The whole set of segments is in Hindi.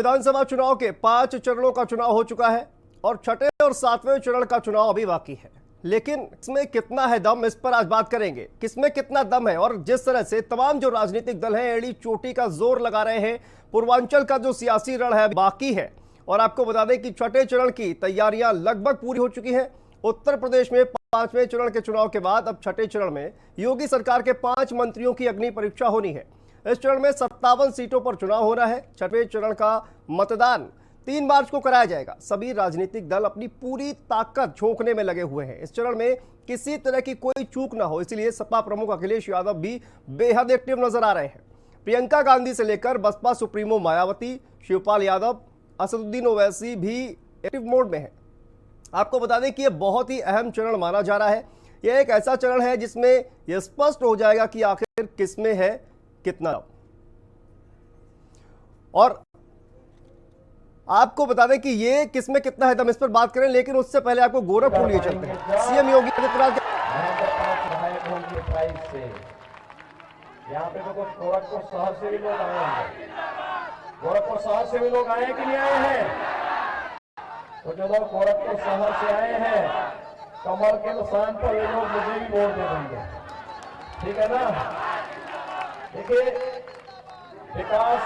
विधानसभा चुनाव के 5 चरणों का चुनाव हो चुका है और छठे और 7वें चरण का चुनाव अभी बाकी है। लेकिन इसमें कितना है दम, इस पर आज बात करेंगे। किसमें कितना दम है और जिस तरह से तमाम जो राजनीतिक दल हैं एड़ी चोटी का जोर लगा रहे हैं, पूर्वांचल का जो सियासी रण है बाकी है। और आपको बता दें कि छठे चरण की तैयारियां लगभग पूरी हो चुकी हैं। उत्तर प्रदेश में 5वें चरण के चुनाव के बाद अब छठे चरण में योगी सरकार के 5 मंत्रियों की अग्नि परीक्षा होनी है। इस चरण में 57 सीटों पर चुनाव हो रहा है। छठवें चरण का मतदान 3 मार्च को कराया जाएगा। सभी राजनीतिक दल अपनी पूरी ताकत झोंकने में लगे हुए हैं। इस चरण में किसी तरह की कोई चूक ना हो, इसलिए सपा प्रमुख अखिलेश यादव भी बेहद एक्टिव नजर आ रहे हैं। प्रियंका गांधी से लेकर बसपा सुप्रीमो मायावती, शिवपाल यादव, असदुद्दीन ओवैसी भी एक्टिव मोड में है। आपको बता दें कि यह बहुत ही अहम चरण माना जा रहा है। यह एक ऐसा चरण है जिसमें यह स्पष्ट हो जाएगा कि आखिर किसमें है कितना। और आपको बता दें कि ये किसमें कितना है दम, इस पर बात करें। लेकिन उससे पहले आपको गोरखपुर लिए चलते हैं। सीएम योगी आदित्यनाथ यहाँ पे तो कुछ गोरखपुर शहर से भी लोग आए हैं। गोरखपुर शहर से भी लोग आए कि नहीं आए हैं? तो जो लोग गोरखपुर शहर से आए हैं, कमल के निशान पर ये लोग मुझे भी वोट दे देंगे, ठीक है ना? देखिए, विकास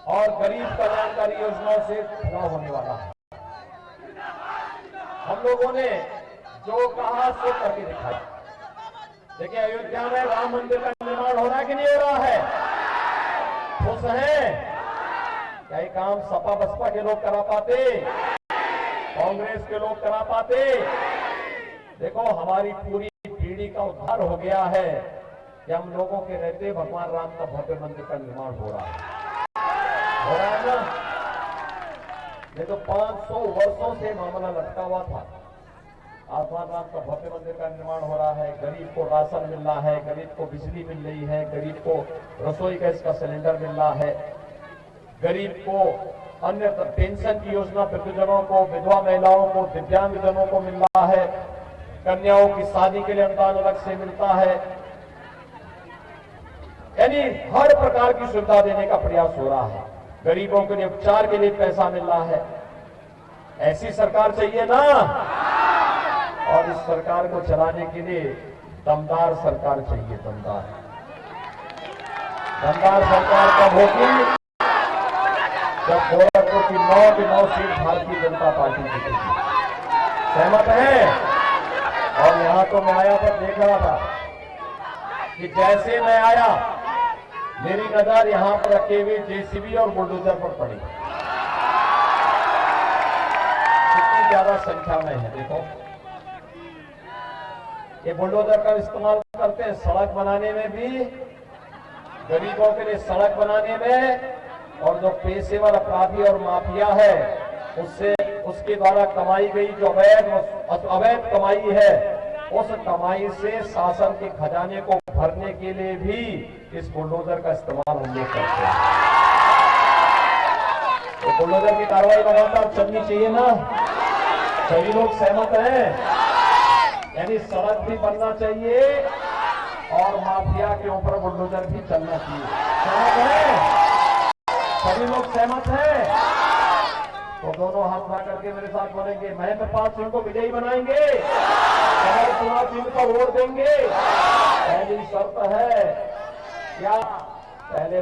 और गरीब कल्याणकारी योजनाओं से चुनाव होने वाला है। हम लोगों ने जो कहा सो करके दिखाया। देखिए, अयोध्या में राम मंदिर का निर्माण हो रहा है कि नहीं हो रहा है? खुश हैं? क्या ये काम सपा बसपा के लोग करा पाते? कांग्रेस के लोग करा पाते? देखो, हमारी पूरी पीढ़ी का उद्धार हो गया है कि हम लोगों के रहते भगवान राम का भव्य मंदिर का निर्माण हो रहा है ना? ये तो 500 वर्षों से मामला लटका हुआ था। भगवान राम का भव्य मंदिर का निर्माण हो रहा है। गरीब को राशन मिल रहा है, गरीब को बिजली मिल रही है, गरीब को रसोई गैस का सिलेंडर मिल रहा है, गरीब को अन्य पेंशन की योजना वृद्धजनों को, विधवा महिलाओं को, दिव्यांगजनों को मिल रहा है, कन्याओं की शादी के लिए अनुदान अलग से मिलता है। यानी हर प्रकार की सुविधा देने का प्रयास हो रहा है। गरीबों के लिए उपचार के लिए पैसा मिल रहा है। ऐसी सरकार चाहिए ना? और इस सरकार को चलाने के लिए दमदार सरकार चाहिए। दमदार सरकार कब होगी? जब गोरखपुर की 9 की 9 सीट भारतीय जनता पार्टी जीतेगी। सहमत है? और यहां तो मैं आया पर देख रहा था कि जैसे मैं आया मेरी नजर यहां पर रखे हुए जेसीबी और बुलडोजर पर पड़ी। कितनी ज्यादा संख्या में है। देखो, ये बुलडोजर का इस्तेमाल करते हैं सड़क बनाने में भी, गरीबों के लिए सड़क बनाने में, और जो पेशेवर अपराधी और माफिया है उसके द्वारा कमाई गई जो अवैध कमाई है, उस कमाई से शासन के खजाने को भरने के लिए भी इस बुलडोजर का इस्तेमाल हम लोग करते हैं। तो बुलडोजर की कार्रवाई लगातार चलनी चाहिए ना? सभी लोग सहमत हैं? यानी सड़क भी बनना चाहिए और माफिया के ऊपर बुलडोजर भी चलना चाहिए। सहमत है? सभी लोग सहमत हैं? तो दोनों हाथ उठा करके मेरे साथ बोलेंगे, महेंद्रपाल सिंह को विजयी बनाएंगे, कमल कुमार सिंह को वोट देंगे। पहली शर्त है क्या? पहले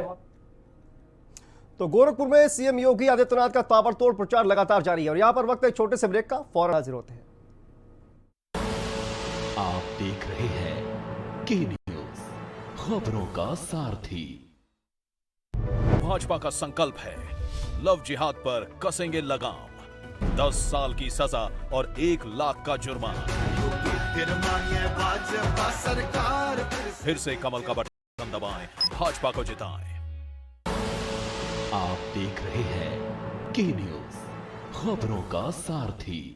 तो गोरखपुर में सीएम योगी आदित्यनाथ का ताबड़तोड़ प्रचार लगातार जारी है और यहां पर वक्त एक छोटे से ब्रेक का, फौरन हाजिर होते हैं। आप देख रहे हैं के न्यूज, खबरों का सारथी। भाजपा का संकल्प है लव जिहाद पर कसेंगे लगाम। 10 साल की सजा और 1 लाख का जुर्माना। फिर से कमल का बटन दबाएं, भाजपा को जिताएं। आप देख रहे हैं के न्यूज, खबरों का सारथी।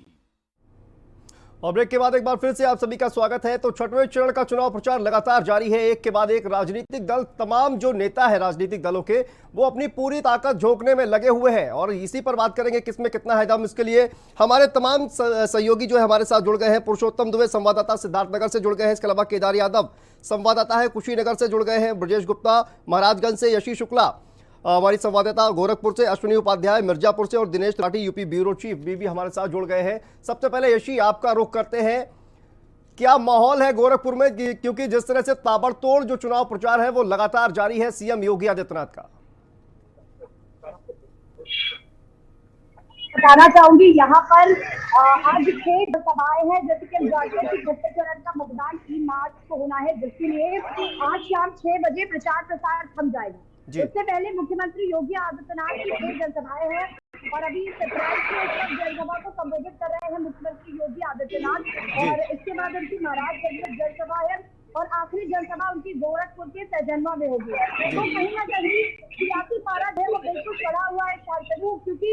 और ब्रेक के बाद एक बार फिर से आप सभी का स्वागत है। तो छठवें चरण का चुनाव प्रचार लगातार जारी है। एक के बाद एक राजनीतिक दल, तमाम जो नेता है राजनीतिक दलों के, वो अपनी पूरी ताकत झोंकने में लगे हुए हैं और इसी पर बात करेंगे किसमें कितना है दम। इसके लिए हमारे तमाम सहयोगी जो है हमारे साथ जुड़ गए हैं। पुरुषोत्तम दुबे संवाददाता सिद्धार्थनगर से जुड़ गए हैं। इसके अलावा केदार यादव संवाददाता है कुशीनगर से जुड़ गए हैं। ब्रजेश गुप्ता महाराजगंज से, यशी शुक्ला हमारी संवाददाता गोरखपुर से अश्विनी उपाध्याय, मिर्जापुर से और Dinesh Tripathi UP bureau chief भी हमारे साथ जुड़ गए हैं। सबसे पहले यशी आपका रुख करते हैं, क्या माहौल है गोरखपुर में, क्योंकि जिस तरह से ताबड़तोड़ जो चुनाव प्रचार है वो लगातार जारी है सीएम योगी आदित्यनाथ का। बताना चाहूंगी यहाँ पर आज 6 सभाएं हैं, जैसे कि हम जानते हैं कि छठे चरण का मतदान 3 मार्च को होना है, जिसके लिए आज शाम 6 बजे प्रचार प्रसार थम जाएगा। इससे पहले मुख्यमंत्री योगी आदित्यनाथ की 6 जनसभाएं हैं और अभी 17 जनसभा को संबोधित कर रहे हैं मुख्यमंत्री योगी आदित्यनाथ, और इसके बाद उनकी महाराजगंज में जनसभा है और आखिरी जनसभा उनकी गोरखपुर के सैजनवा में होगी। तो कहीं ना कहीं सियासी पारा है वो बिल्कुल चढ़ा हुआ है शांतनु, क्योंकि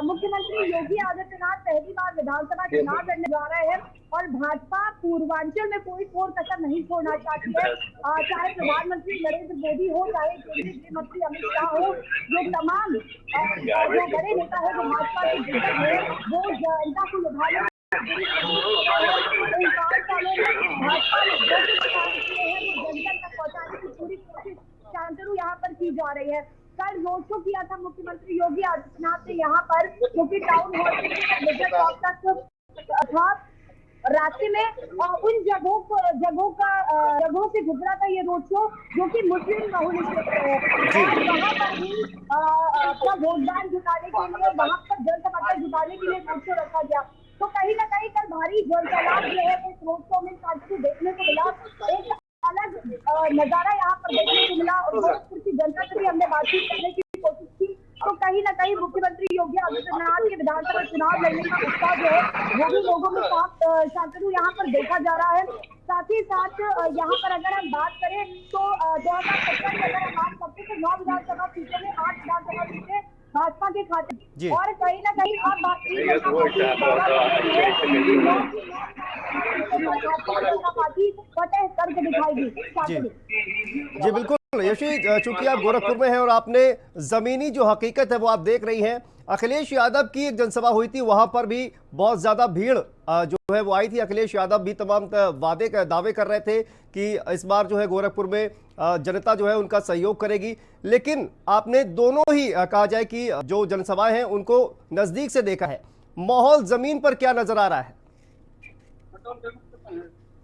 मुख्यमंत्री योगी आदित्यनाथ पहली बार विधानसभा चुनाव लड़ने जा रहे हैं और भाजपा पूर्वांचल में कोई कोर कसर नहीं छोड़ना चाहती है। चाहे प्रधानमंत्री नरेंद्र मोदी हो, चाहे केंद्रीय गृह मंत्री अमित शाह हो, जो तमाम जो बड़े नेता है जो भाजपा के दिग्गज है, वो जनता को लुभाने शांतनु यहाँ पर की जा रही है। कल रोड शो किया था मुख्यमंत्री योगी आदित्यनाथ ने यहाँ पर, क्योंकि टाउन हॉल तक था, रास्ते में उन जगहों से गुजरा था ये रोड शो जो कि मुस्लिम बहुल क्षेत्र है, और वहाँ पर भी अपना वोटदान जुटाने के लिए, वहाँ पर जनसमर्थन जुटाने के लिए रोड शो रखा गया। तो कहीं ना कहीं कल भारी जनसैलाब जो है इस रोड शो में देखने को मिला, एक अलग नजारा यहाँ पर देखने को मिला, और गोरखपुर की जनता से भी हमने बातचीत करने की कोशिश की। तो कहीं ना कहीं मुख्यमंत्री योगी आदित्यनाथ के विधानसभा चुनाव लड़ने का उत्साह जो है वो भी लोगों में साफ शांतनु यहाँ पर देखा जा रहा है। साथ ही साथ यहाँ पर अगर हम बात करें तो 2017 में अगर हम बात करते तो 9 विधानसभा सीटों में 8 विधानसभा सीटें भाजपा के खाते, और कहीं ना कहीं अब पार्टी फतेह करके दिखाई दी। जी बिल्कुल यशी, चूंकि आप गोरखपुर में हैं और आपने जमीनी जो हकीकत है वो आप देख रही हैं, अखिलेश यादव की एक जनसभा हुई थी, वहां पर भी बहुत ज्यादा भीड़ जो है वो आई थी। अखिलेश यादव भी तमाम दावे कर रहे थे कि इस बार जो है गोरखपुर में जनता जो है उनका सहयोग करेगी, लेकिन आपने दोनों ही कहा जाए कि जो जनसभाएं हैं उनको नजदीक से देखा है। माहौल जमीन पर क्या नजर आ रहा है?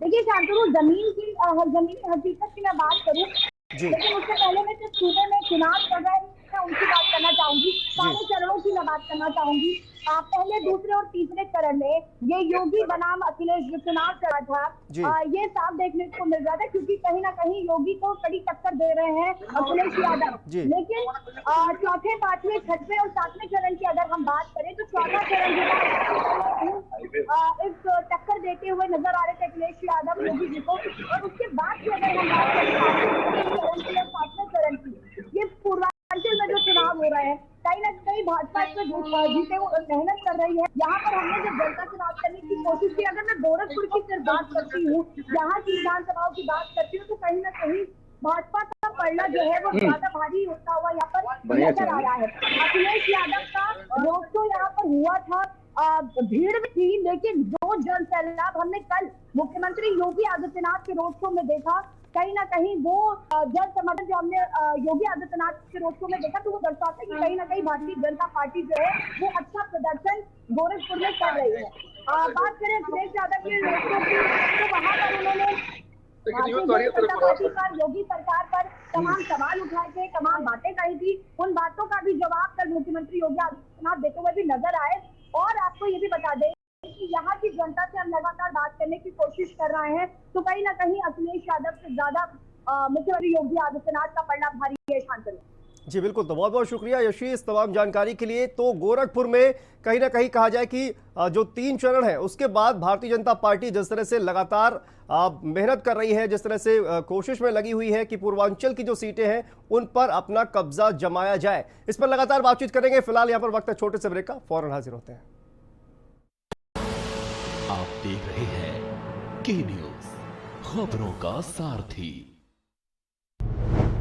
देखिए शांतनु, जमीनी हकीकत की मैं बात करूं, लेकिन उससे पहले मैं जिस सूबे में चुनाव चल रहे हैं उनकी बात करना चाहूंगी, सारे चरणों की मैं बात करना चाहूंगी। पहले, दूसरे और तीसरे चरण में ये योगी बनाम अखिलेश जो चुनाव चला था, ये साफ देखने को मिल रहा था, क्योंकि कहीं ना कहीं योगी को कड़ी टक्कर दे रहे हैं अखिलेश यादव। लेकिन चौथे, पांचवें, छठवें और 7वें चरण की अगर हम बात करें तो चौथा चरण इस टक्कर देते हुए नजर आ रहे थे अखिलेश यादव योगी जी को, और उसके बाद की अगर हम बात करें 7वें चरण की, ये पूर्वांचल में जो चुनाव हो रहे हैं, कहीं ना कहीं भाजपा इसमें जीते वो मेहनत कर रही है। यहाँ पर हमने जब जनता से बात करने की कोशिश की, अगर मैं गोरखपुर की सिर्फ बात करती हूँ, यहाँ की विधानसभाओं की बात करती हूँ, तो कहीं ना कहीं भाजपा का पलड़ा जो है वो ज्यादा भारी होता हुआ यहाँ पर नजर आ रहा है। अखिलेश यादव का रोड शो यहाँ पर हुआ था, भीड़ में थी, लेकिन जो जनसैलाब हमने कल मुख्यमंत्री योगी आदित्यनाथ के रोड शो में देखा, कहीं ना कहीं वो जन समर्थन जो हमने योगी आदित्यनाथ के रोड शो में देखा, तो वो दर्शाता है कि कहीं ना कहीं भारतीय जनता पार्टी जो है वो अच्छा प्रदर्शन गोरखपुर में कर रही है। बात करें अखिलेश यादव के रोड शो की, तो वहां पर उन्होंने भारतीय जनता पार्टी पर, योगी सरकार पर तमाम सवाल उठाए थे, तमाम बातें कही थी। उन बातों का भी जवाब कल मुख्यमंत्री योगी आदित्यनाथ देते हुए भी नजर आए। और आपको ये भी बता दें कि यहाँ की जनता से हम लगातार बात करने की कोशिश कर रहे हैं, तो कहीं ना कहीं अखिलेश यादव से ज्यादा मुख्यमंत्री योगी आदित्यनाथ का पलड़ा भारी है। शांतनु जी बिल्कुल, तो बहुत बहुत शुक्रिया यशी इस तमाम जानकारी के लिए। तो गोरखपुर में कहीं ना कहीं कहा जाए कि जो 3 चरण है उसके बाद भारतीय जनता पार्टी जिस तरह से लगातार मेहनत कर रही है, जिस तरह से कोशिश में लगी हुई है कि पूर्वांचल की जो सीटें हैं उन पर अपना कब्जा जमाया जाए, इस पर लगातार बातचीत करेंगे। फिलहाल यहाँ पर वक्त है छोटे से ब्रेक का, फौरन हाजिर होते हैं। आप देख रहे हैं के न्यूज, खबरों का सारथी।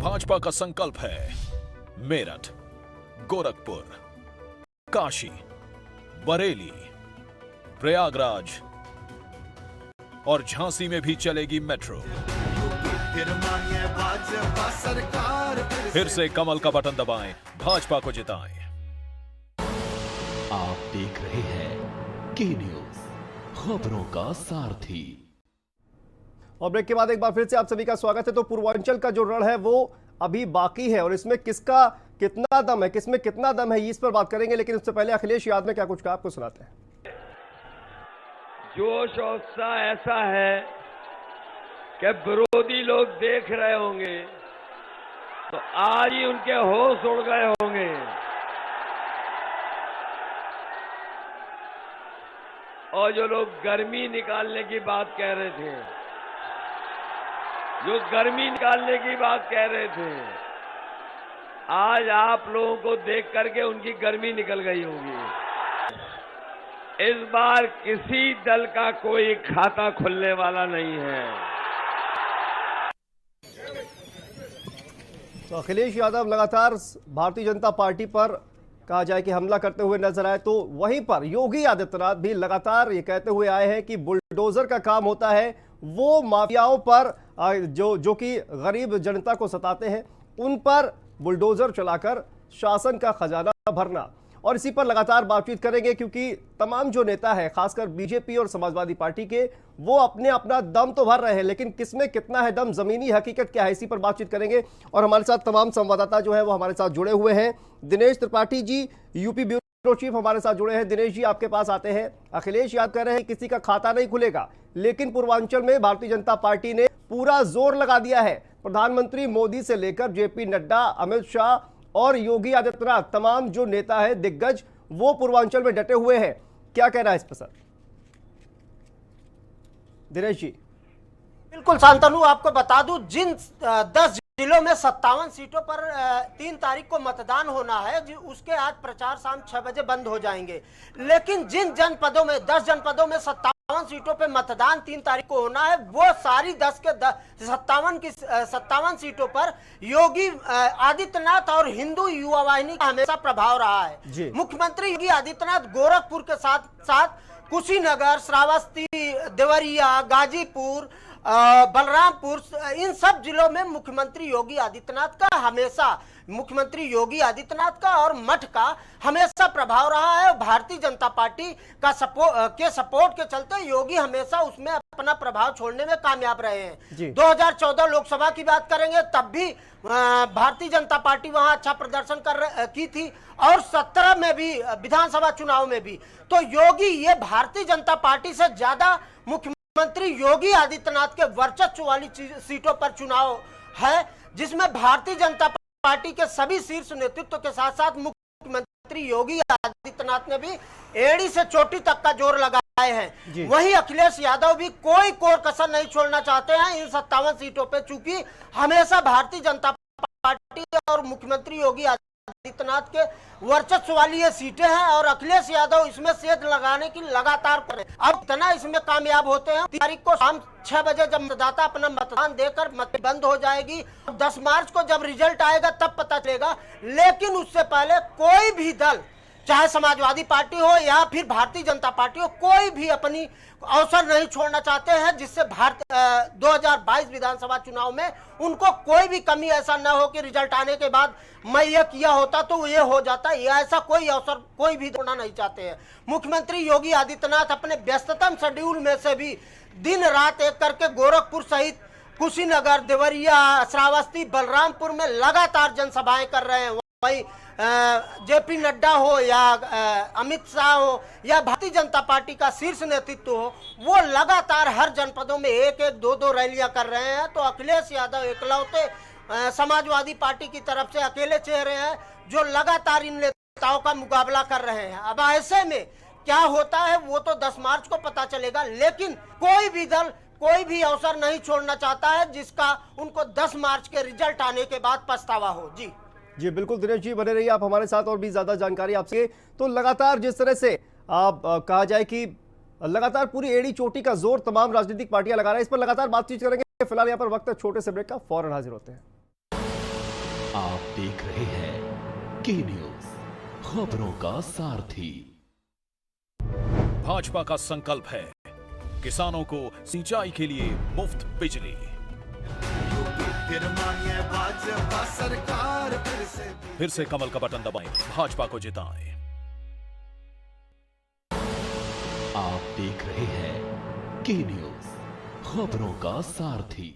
भाजपा का संकल्प है मेरठ, गोरखपुर, काशी, बरेली, प्रयागराज और झांसी में भी चलेगी मेट्रो। फिर से कमल का बटन दबाएं, भाजपा को जिताएं। आप देख रहे हैं के न्यूज, खबरों का सारथी। और ब्रेक के बाद एक बार फिर से आप सभी का स्वागत है। तो पूर्वांचल का जो रण है वो अभी बाकी है और इसमें किसका कितना दम है, किसमें कितना दम है, इस पर बात करेंगे। लेकिन उससे पहले अखिलेश यादव ने क्या कुछ कहा, आपको सुनाते हैं। जोश और उत्साह ऐसा है कि विरोधी लोग देख रहे होंगे तो आज ही उनके होश उड़ गए होंगे। और जो लोग गर्मी निकालने की बात कह रहे थे, जो गर्मी निकालने की बात कह रहे थे, आज आप लोगों को देख करके उनकी गर्मी निकल गई होगी। इस बार किसी दल का कोई खाता खुलने वाला नहीं है। तो अखिलेश यादव लगातार भारतीय जनता पार्टी पर कहा जाए कि हमला करते हुए नजर आए, तो वहीं पर योगी आदित्यनाथ भी लगातार ये कहते हुए आए हैं कि बुलडोजर का काम होता है वो माफियाओं पर जो कि गरीब जनता को सताते हैं उन पर बुलडोजर चलाकर शासन का खजाना भरना। और इसी पर लगातार बातचीत करेंगे क्योंकि तमाम जो नेता है, खासकर बीजेपी और समाजवादी पार्टी के, वो अपना दम तो भर रहे हैं, लेकिन किसमें कितना है दम, जमीनी हकीकत क्या है, इसी पर बातचीत करेंगे। और हमारे साथ तमाम संवाददाता जो है वो हमारे साथ जुड़े हुए हैं। Dinesh Tripathi ji, UP bureau chief, हमारे साथ जुड़े हैं। दिनेश जी, आपके पास आते हैं। अखिलेश यादव कह रहे हैं किसी का खाता नहीं खुलेगा, लेकिन पूर्वांचल में भारतीय जनता पार्टी ने पूरा जोर लगा दिया है। प्रधानमंत्री मोदी से लेकर जेपी नड्डा, अमित शाह और योगी आदित्यनाथ, तमाम जो नेता है दिग्गज, वो पूर्वांचल में डटे हुए हैं। क्या कहना है इस पर सर? दिनेश जी। बिल्कुल शांतनु, आपको बता दूं, जिन 10 जिलों में 57 सीटों पर 3 तारीख को मतदान होना है, उसके आज प्रचार शाम 6 बजे बंद हो जाएंगे। लेकिन जिन जनपदों में 10 जनपदों में 57 सीटों पे मतदान 3 तारीख को होना है, वो सारी 10 के 57 सीटों पर योगी आदित्यनाथ और हिंदू युवा वाहिनी का हमेशा प्रभाव रहा है। मुख्यमंत्री योगी आदित्यनाथ गोरखपुर के साथ साथ कुशीनगर, श्रावस्ती, देवरिया, गाजीपुर, बलरामपुर, इन सब जिलों में मुख्यमंत्री योगी आदित्यनाथ का हमेशा, मुख्यमंत्री योगी आदित्यनाथ का और मठ का हमेशा प्रभाव रहा है। भारतीय जनता पार्टी का सपोर्ट के चलते योगी हमेशा उसमें अपना प्रभाव छोड़ने में कामयाब रहे हैं। 2014 लोकसभा की बात करेंगे तब भी भारतीय जनता पार्टी वहां अच्छा प्रदर्शन की थी, और 17 में भी, विधानसभा चुनाव में भी। तो योगी, ये भारतीय जनता पार्टी से ज्यादा मुख्यमंत्री योगी आदित्यनाथ के वर्चस्व वाली सीटों पर चुनाव है, जिसमें भारतीय जनता पार्टी के सभी शीर्ष नेतृत्व के साथ साथ मुख्यमंत्री योगी आदित्यनाथ ने भी एड़ी से चोटी तक का जोर लगाए हैं। वहीं अखिलेश यादव भी कोई कोर कसर नहीं छोड़ना चाहते हैं इन 57 सीटों पे, चूंकि हमेशा भारतीय जनता पार्टी और मुख्यमंत्री योगी आदित्यनाथ के वर्चस्व वाली ये सीटें हैं, और अखिलेश यादव इसमें सेध लगाने की लगातार करें। अब इतना इसमें कामयाब होते हैं, तारीख को शाम 6 बजे जब मतदाता अपना मतदान देकर मत बंद हो जाएगी, 10 मार्च को जब रिजल्ट आएगा तब पता चलेगा। लेकिन उससे पहले कोई भी दल, चाहे समाजवादी पार्टी हो या फिर भारतीय जनता पार्टी हो, कोई भी अपनी अवसर नहीं छोड़ना चाहते हैं जिससे 2022 विधानसभा चुनाव में उनको कोई भी कमी ऐसा न हो कि रिजल्ट आने के बाद मैं ये किया होता तो ये हो जाता। ये ऐसा कोई अवसर कोई भी छोड़ना नहीं चाहते हैं। मुख्यमंत्री योगी आदित्यनाथ अपने व्यस्ततम शेड्यूल में से भी दिन रात एक करके गोरखपुर सहित कुशीनगर, देवरिया, श्रावस्ती, बलरामपुर में लगातार जनसभाएं कर रहे हैं। वहीं जेपी नड्डा हो या अमित शाह हो या भारतीय जनता पार्टी का शीर्ष नेतृत्व हो, वो लगातार हर जनपदों में 1-1, 2-2 रैलियां कर रहे हैं। तो अखिलेश यादव इकलौते समाजवादी पार्टी की तरफ से अकेले चेहरे हैं जो लगातार इन नेताओं का मुकाबला कर रहे हैं। अब ऐसे में क्या होता है वो तो 10 मार्च को पता चलेगा, लेकिन कोई भी दल कोई भी अवसर नहीं छोड़ना चाहता है जिसका उनको 10 मार्च के रिजल्ट आने के बाद पछतावा हो। जी बिल्कुल दिनेश जी, बने रहिए आप हमारे साथ, और भी ज्यादा जानकारी आपसे। तो लगातार जिस तरह से आप कहा जाए कि लगातार पूरी एड़ी चोटी का जोर तमाम राजनीतिक पार्टियां लगा रहे हैं, इस पर लगातार बातचीत करेंगे। फिलहाल यहाँ पर वक्त है छोटे से ब्रेक का, फौरन हाजिर होते हैं। आप देख रहे हैं के न्यूज, खबरों का सारथी। भाजपा का संकल्प है किसानों को सिंचाई के लिए मुफ्त बिजली। फिर से कमल का बटन दबाएं, भाजपा को जिताएं। आप देख रहे हैं के न्यूज, खबरों का सारथी।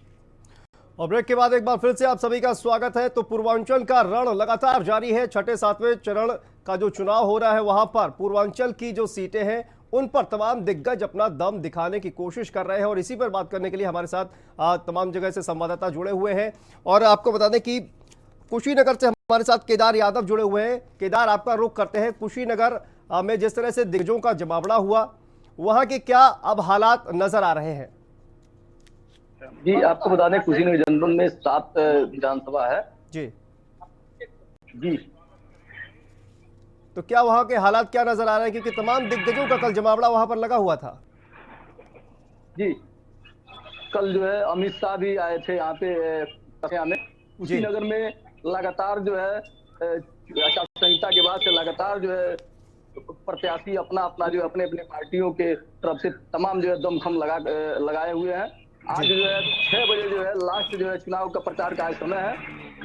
और ब्रेक के बाद एक बार फिर से आप सभी का स्वागत है। तो पूर्वांचल का रण लगातार जारी है। छठे सातवें चरण का जो चुनाव हो रहा है, वहां पर पूर्वांचल की जो सीटें हैं उन पर तमाम दिग्गज अपना दम दिखाने की कोशिश कर रहे हैं। और इसी पर बात करने के लिए हमारे साथ तमाम जगह से संवाददाता जुड़े हुए हैं। और आपको बता दें कि कुशीनगर से हमारे साथ केदार यादव जुड़े हुए हैं। केदार, आपका रुख करते हैं। कुशीनगर में जिस तरह से दिग्गजों का जमावड़ा हुआ, वहां के क्या अब हालात नजर आ रहे हैं? जी, आपको बता दें कुशीनगर जनपद में 7 विधानसभा है। जी, तो क्या वहां के हालात क्या नजर आ रहे हैं, क्योंकि तमाम दिग्गजों का कल जमावड़ा वहां पर लगा हुआ था? जी, कल जो है अमित शाह भी आए थे यहाँ पे में। कुशीनगर में लगातार जो है आचार संहिता के बाद से लगातार जो है प्रत्याशी अपना जो अपने अपने पार्टियों के तरफ से तमाम जो है दमखम लगाए हुए हैं। आज जो है 6 बजे जो है लास्ट जो है चुनाव का प्रचार का समय है।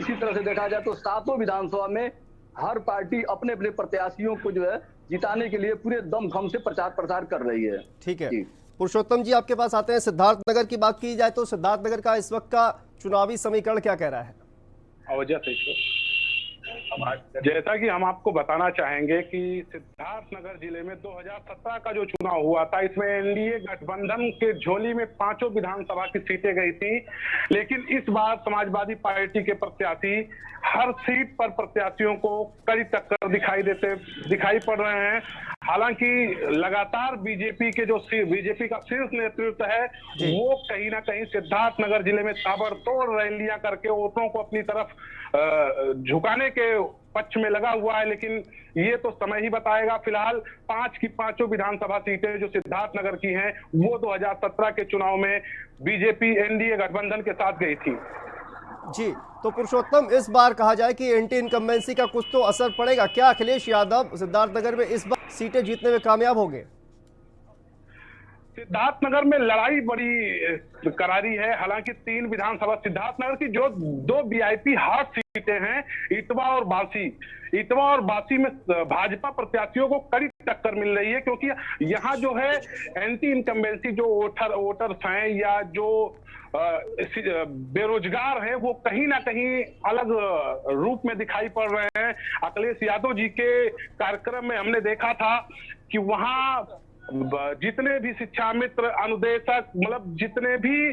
इसी तरह से देखा जाए तो 7 विधानसभा में हर पार्टी अपने अपने प्रत्याशियों को जो है जिताने के लिए पूरे दमखम से प्रचार प्रसार कर रही है। ठीक है, पुरुषोत्तम जी आपके पास आते हैं। सिद्धार्थनगर की बात की जाए तो सिद्धार्थनगर का इस वक्त का चुनावी समीकरण क्या कह रहा है? जैसा कि हम आपको बताना चाहेंगे कि सिद्धार्थनगर जिले में 2017 का जो चुनाव हुआ था, इसमें एनडीए गठबंधन के झोली में 5 विधानसभा की सीटें गई थी। लेकिन इस बार समाजवादी पार्टी के प्रत्याशी हर सीट पर प्रत्याशियों को कड़ी टक्कर दिखाई पड़ रहे हैं। हालांकि लगातार बीजेपी का शीर्ष नेतृत्व है, वो कहीं ना कहीं सिद्धार्थनगर जिले में ताबड़तोड़ रैलियां करके वोटरों को अपनी तरफ झुकाने के पक्ष में लगा हुआ है। लेकिन ये तो समय ही बताएगा। फिलहाल 5 की 5 विधानसभा सीटें जो सिद्धार्थनगर की हैं, वो 2017 के चुनाव में बीजेपी एनडीए गठबंधन के साथ गई थी। जी, तो पुरुषोत्तम, इस बार कहा जाए कि एंटी इनकम्बेंसी का कुछ तो असर पड़ेगा क्या? अखिलेश यादव सिद्धार्थनगर में इस बार सीटें जीतने में कामयाब होंगे? सिद्धार्थनगर में लड़ाई बड़ी करारी है। हालांकि 3 विधानसभा सिद्धार्थनगर की जो 2 वीआईपी हॉट सीटें हैं, इटवा और बासी में भाजपा प्रत्याशियों को कड़ी टक्कर मिल रही है, क्योंकि यहाँ जो है एंटी इनकम्बेंसी जो वोटर्स हैं या जो बेरोजगार हैं, वो कहीं ना कहीं अलग रूप में दिखाई पड़ रहे हैं। अखिलेश यादव जी के कार्यक्रम में हमने देखा था कि वहां जितने भी शिक्षा मित्र, अनुदेशक, मतलब जितने भी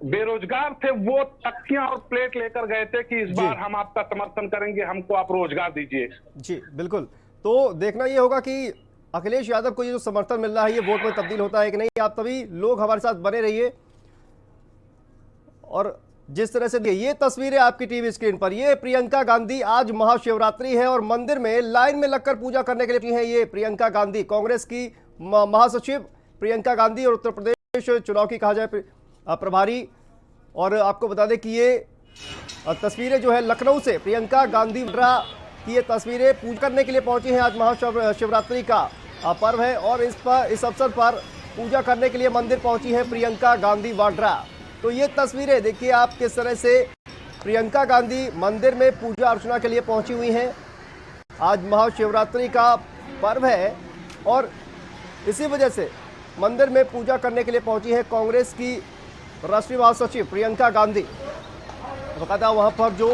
बेरोजगार थे, वो तख्तियां और प्लेट लेकर गए थे कि इस बार हम आपका समर्थन करेंगे, हमको आप रोजगार दीजिए। जी बिल्कुल। तो देखना ये होगा कि अखिलेश यादव को ये जो समर्थन मिल रहा है, ये वोट में तब्दील होता है कि नहीं। आप सभी लोग हमारे साथ बने रहिए। और जिस तरह से ये तस्वीरें आपकी टीवी स्क्रीन पर, ये प्रियंका गांधी, आज महाशिवरात्रि है और मंदिर में लाइन में लगकर पूजा करने के लिए हैं। ये प्रियंका गांधी, कांग्रेस की महासचिव प्रियंका गांधी और उत्तर प्रदेश चुनाव की कहा जाए प्रभारी। और आपको बता दें कि ये तस्वीरें जो है लखनऊ से प्रियंका गांधी की ये तस्वीरें पूजा करने के लिए पहुंची हैं। आज महाशिवरात्रि का पर्व है और इस अवसर पर पूजा करने के लिए मंदिर पहुंची है प्रियंका गांधी वाड्रा। तो ये तस्वीरें देखिए आप किस तरह से प्रियंका गांधी मंदिर में पूजा अर्चना के लिए पहुंची हुई हैं। आज महाशिवरात्रि का पर्व है और इसी वजह से मंदिर में पूजा करने के लिए पहुंची है कांग्रेस की राष्ट्रीय महासचिव प्रियंका गांधी। बकायदा वहां पर जो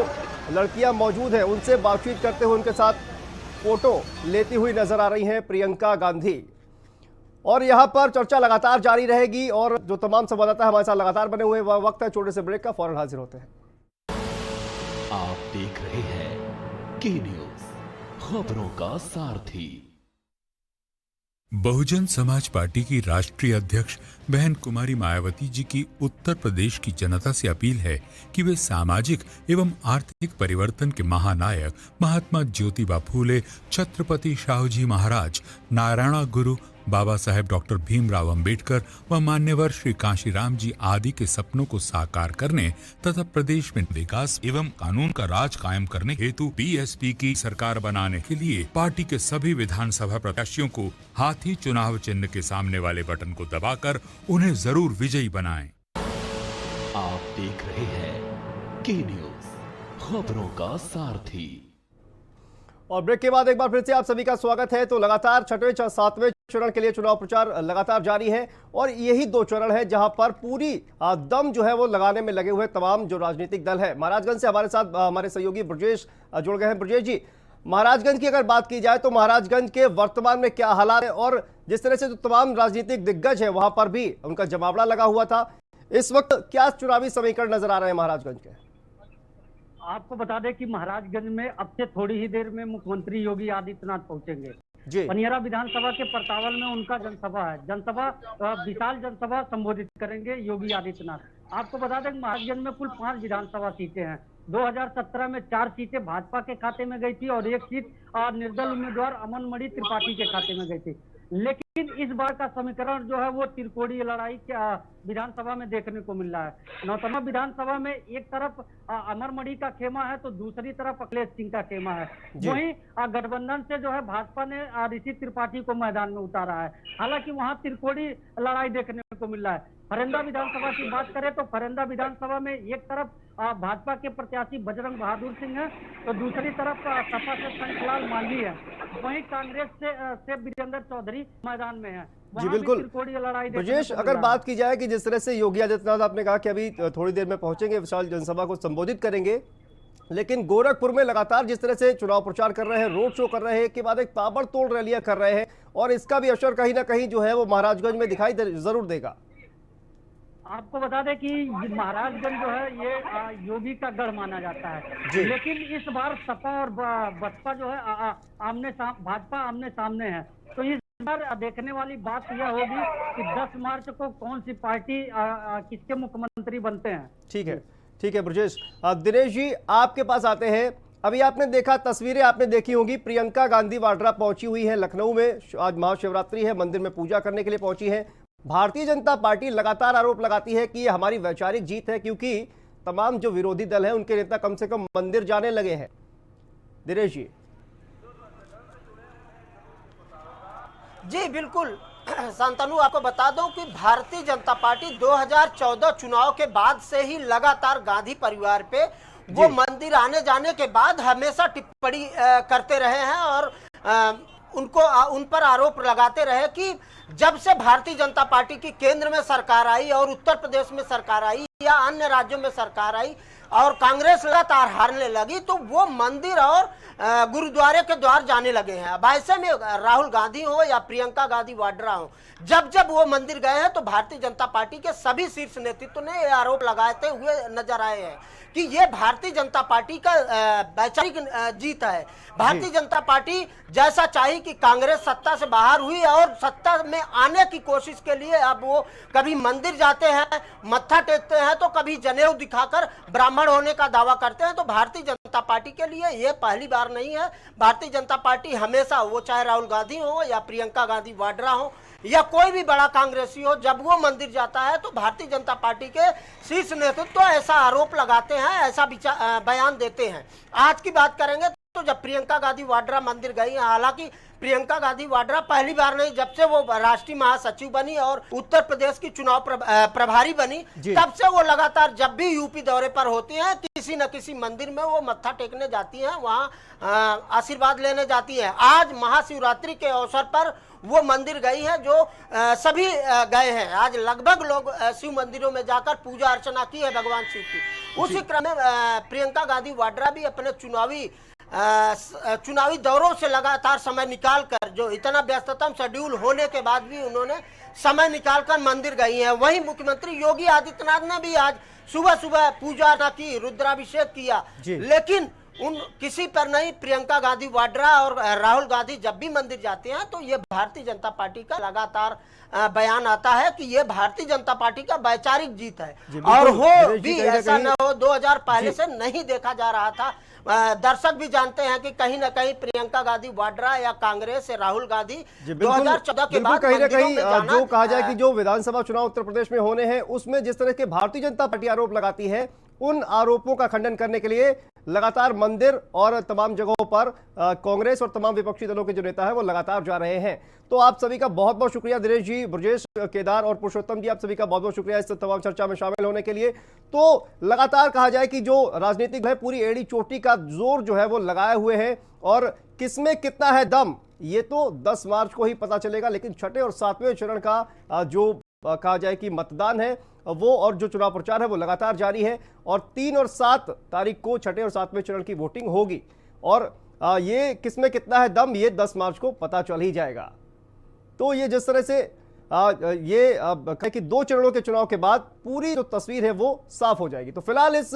लड़कियां मौजूद हैं उनसे बातचीत करते हुए उनके साथ फोटो लेती हुई नजर आ रही हैं प्रियंका गांधी। और यहां पर चर्चा लगातार जारी रहेगी और जो तमाम संवाददाता हमारे साथ लगातार बने हुए, वह वक्त है छोटे से ब्रेक का, फौरन हाजिर होते हैं। आप देख रहे हैं के न्यूज, खबरों का सारथी। बहुजन समाज पार्टी की राष्ट्रीय अध्यक्ष बहन कुमारी मायावती जी की उत्तर प्रदेश की जनता से अपील है कि वे सामाजिक एवं आर्थिक परिवर्तन के महानायक महात्मा ज्योतिबा फूले, छत्रपति शाहूजी महाराज, नारायण गुरु, बाबा साहेब डॉक्टर भीमराव अंबेडकर व मान्यवर श्री कांशीराम जी आदि के सपनों को साकार करने तथा प्रदेश में विकास एवं कानून का राज कायम करने हेतु बीएसपी की सरकार बनाने के लिए पार्टी के सभी विधानसभा प्रत्याशियों को हाथी चुनाव चिन्ह के सामने वाले बटन को दबाकर उन्हें जरूर विजयी बनाएं। आप देख रहे हैं के न्यूज, खबरों का सारथी। और ब्रेक के बाद एक बार फिर से आप सभी का स्वागत है। तो लगातार छठवें 7वें चरण के लिए चुनाव प्रचार लगातार जारी है और यही 2 चरण है जहां पर पूरी दम जो है वो लगाने में लगे हुए तमाम जो राजनीतिक दल है। महाराजगंज से हमारे साथ हमारे सहयोगी ब्रजेश जुड़ गए हैं। ब्रजेश जी, महाराजगंज की अगर बात की जाए तो महाराजगंज के वर्तमान में क्या हालात है और जिस तरह से जो तमाम राजनीतिक दिग्गज है वहां पर भी उनका जमावड़ा लगा हुआ था, इस वक्त क्या चुनावी समीकरण नजर आ रहे हैं महाराजगंज के? आपको बता दें कि महाराजगंज में अब से थोड़ी ही देर में मुख्यमंत्री योगी आदित्यनाथ पहुंचेंगे। पनियरा विधानसभा के परतावल में उनका जनसभा है। विशाल जनसभा संबोधित करेंगे योगी आदित्यनाथ। आपको बता दें कि महाराजगंज में कुल 5 विधानसभा सीटें हैं। 2017 में 4 सीटें भाजपा के खाते में गई थी और 1 सीट निर्दल उम्मीदवार अमनमणि त्रिपाठी के खाते में गई थी। लेकिन इस बार का समीकरण जो है वो त्रिकोणीय लड़ाई विधानसभा में देखने को मिल रहा है। नौतमा विधानसभा में एक तरफ अमरमणि का खेमा है तो दूसरी तरफ अखिलेश सिंह का खेमा है। वहीं गठबंधन से जो है भाजपा ने ऋषि त्रिपाठी को मैदान में उतारा है। हालांकि वहां त्रिकोणीय लड़ाई देखने को मिल रहा है। फरेंदा विधानसभा की बात करें तो फरेंदा विधानसभा में एक तरफ भाजपा के प्रत्याशी बजरंग बहादुर सिंह है तो दूसरी तरफ सपा से शंखलाल मांझी है। वहीं कांग्रेस से वीरेंद्र चौधरी मैदान में है। जी बिल्कुल ब्रजेश, अगर बात की जाए कि जिस तरह से योगी आदित्यनाथ आपने कहा कि अभी थोड़ी देर में पहुंचेंगे, विशाल जनसभा को संबोधित करेंगे, लेकिन गोरखपुर में लगातार जिस तरह से चुनाव प्रचार कर रहे हैं, रोड शो कर रहे हैं, के बाद एक ताबड़तोड़ रैलियां कर रहे हैं और इसका भी असर कहीं ना कहीं जो है वो महाराजगंज में दिखाई जरूर देगा। आपको बता दें कि महाराजगंज जो है ये योगी का गढ़ माना जाता है। लेकिन इस बार सपा और बसपा जो है भाजपा आमने सामने है। तो इस बार देखने वाली बात यह होगी कि 10 मार्च को कौन सी पार्टी किसके मुख्यमंत्री बनते हैं। ठीक है ब्रजेश। दिनेश जी, आपके पास आते हैं। अभी आपने देखा, तस्वीरें आपने देखी होंगी, प्रियंका गांधी वाड्रा पहुंची हुई है लखनऊ में। आज महाशिवरात्रि है, मंदिर में पूजा करने के लिए पहुंची है। भारतीय जनता पार्टी लगातार आरोप लगाती है कि ये हमारी वैचारिक जीत है क्योंकि तमाम जो विरोधी दल हैं उनके नेता कम से कम मंदिर जाने लगे हैं। दिनेश जी बिल्कुल शांतनु, आपको बता दूं कि भारतीय जनता पार्टी 2014 चुनाव के बाद से ही लगातार गांधी परिवार पे वो मंदिर आने जाने के बाद हमेशा टिप्पणी करते रहे हैं और उन पर आरोप लगाते रहे कि जब से भारतीय जनता पार्टी की केंद्र में सरकार आई और उत्तर प्रदेश में सरकार आई या अन्य राज्यों में सरकार आई और कांग्रेस लगातार हारने लगी तो वो मंदिर और गुरुद्वारे के द्वार जाने लगे हैं। अब ऐसे में राहुल गांधी हो या प्रियंका गांधी वाड्रा हो, जब जब वो मंदिर गए हैं तो भारतीय जनता पार्टी के सभी शीर्ष नेतृत्व ने ये आरोप लगाते हुए नजर आए हैं कि ये भारतीय जनता पार्टी का वैचारिक जीत है। भारतीय जनता पार्टी जैसा चाही कि कांग्रेस सत्ता से बाहर हुई और सत्ता में आने की कोशिश के लिए अब वो कभी मंदिर जाते हैं, मत्था टेकते हैं, तो कभी जनेऊ दिखाकर ब्राह्मण होने का दावा करते हैं। तो भारतीय जनता पार्टी के लिए ये पहली बार नहीं है। भारतीय जनता पार्टी हमेशा, वो चाहे राहुल गांधी हो या प्रियंका गांधी वाड्रा हो या कोई भी बड़ा कांग्रेसी हो, जब वो मंदिर जाता है तो भारतीय जनता पार्टी के शीर्ष नेतृत्व ऐसा आरोप लगाते हैं, ऐसा बयान देते हैं। आज की बात करेंगे तो जब प्रियंका गांधी वाड्रा मंदिर गई, हालांकि प्रियंका गांधी वाड्रा पहली बार नहीं, जब से वो राष्ट्रीय महासचिव बनी और उत्तर प्रदेश की चुनाव प्रभारी बनी, तब से वो लगातार जब भी यूपी दौरे पर होती हैं किसी न किसी मंदिर में वो मत्था टेकने जाती हैं, वहाँ आशीर्वाद लेने जाती हैं। आज महाशिवरात्रि के अवसर पर वो मंदिर गई है जो सभी गए हैं। आज लगभग लोग शिव मंदिरों में जाकर पूजा अर्चना की है भगवान शिव की। उसी क्रम में प्रियंका गांधी वाड्रा भी अपने चुनावी दौरों से लगातार समय निकालकर, जो इतना व्यस्ततम शेड्यूल होने के बाद भी उन्होंने समय निकालकर मंदिर गई हैं। वहीं मुख्यमंत्री योगी आदित्यनाथ ने भी आज सुबह सुबह पूजा की, रुद्राभिषेक किया, लेकिन किसी पर नहीं। प्रियंका गांधी वाड्रा और राहुल गांधी जब भी मंदिर जाते हैं तो ये भारतीय जनता पार्टी का लगातार बयान आता है कि ये भारतीय जनता पार्टी का वैचारिक जीत है और हो भी ऐसा न हो 2000 पहले से नहीं देखा जा रहा था। दर्शक भी जानते हैं कि कहीं ना कहीं प्रियंका गांधी वाड्रा या कांग्रेस या राहुल गांधी 2014 के बाद कहीं ना कहीं जो कहा जाए कि जो विधानसभा चुनाव उत्तर प्रदेश में होने हैं उसमें जिस तरह के भारतीय जनता पार्टी आरोप लगाती है उन आरोपों का खंडन करने के लिए लगातार मंदिर और तमाम जगहों पर कांग्रेस और तमाम विपक्षी दलों के जो नेता है वो लगातार जा रहे हैं। तो आप सभी का बहुत बहुत शुक्रिया दिनेश जी, ब्रजेश, केदार और पुरुषोत्तम जी, आप सभी का बहुत बहुत शुक्रिया इस तमाम चर्चा में शामिल होने के लिए। तो लगातार कहा जाए कि जो राजनीतिक है पूरी एड़ी चोटी का जोर जो है वो लगाए हुए हैं और किसमें कितना है दम ये तो 10 मार्च को ही पता चलेगा। लेकिन छठे और सातवें चरण का जो कहा जाए कि मतदान है वो और जो चुनाव प्रचार है वो लगातार जारी है और 3 और 7 तारीख को छठे और सातवें चरण की वोटिंग होगी और ये किसमें कितना है दम ये 10 मार्च को पता चल ही जाएगा। तो ये जिस तरह से ये कहें कि 2 चरणों के चुनाव के बाद पूरी जो तस्वीर है वो साफ हो जाएगी। तो फिलहाल इस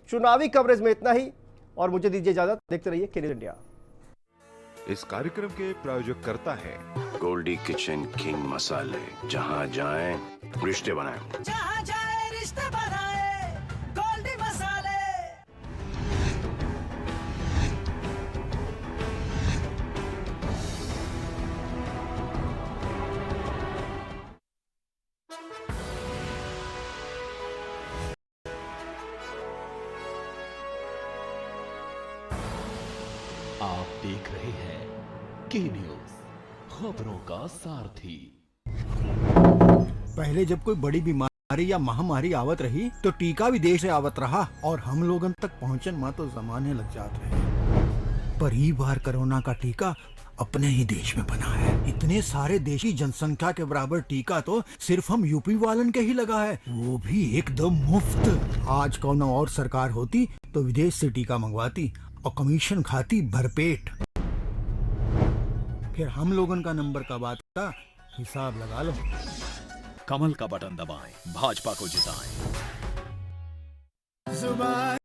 चुनावी कवरेज में इतना ही और मुझे दीजिए इजाजत। देखते रहिए के इंडिया। इस कार्यक्रम के प्रायोजक करता है गोल्डी किचन किंग मसाले, जहां जाएं रिश्ते बनाएं, जहां जाए रिश्ते बनाए गोल्डी मसाले। आप देख रहे हैं के न्यूज, खबरों का सारथी। पहले जब कोई बड़ी बीमारी या महामारी आवत रही तो टीका विदेश से आवत रहा और हम लोगन तक पहुंचन मा तो जमाने लग जात रहे। पर ई बार कोरोना का टीका अपने ही देश में बना है। इतने सारे देशी जनसंख्या के बराबर टीका तो सिर्फ हम यूपी वालन के ही लगा है, वो भी एकदम मुफ्त। आज कौन और सरकार होती तो विदेश से टीका मंगवाती और कमीशन खाती भरपेट। फिर हम लोगन का नंबर कब आता हिसाब लगा लो। कमल का बटन दबाएं, भाजपा को जिताएं।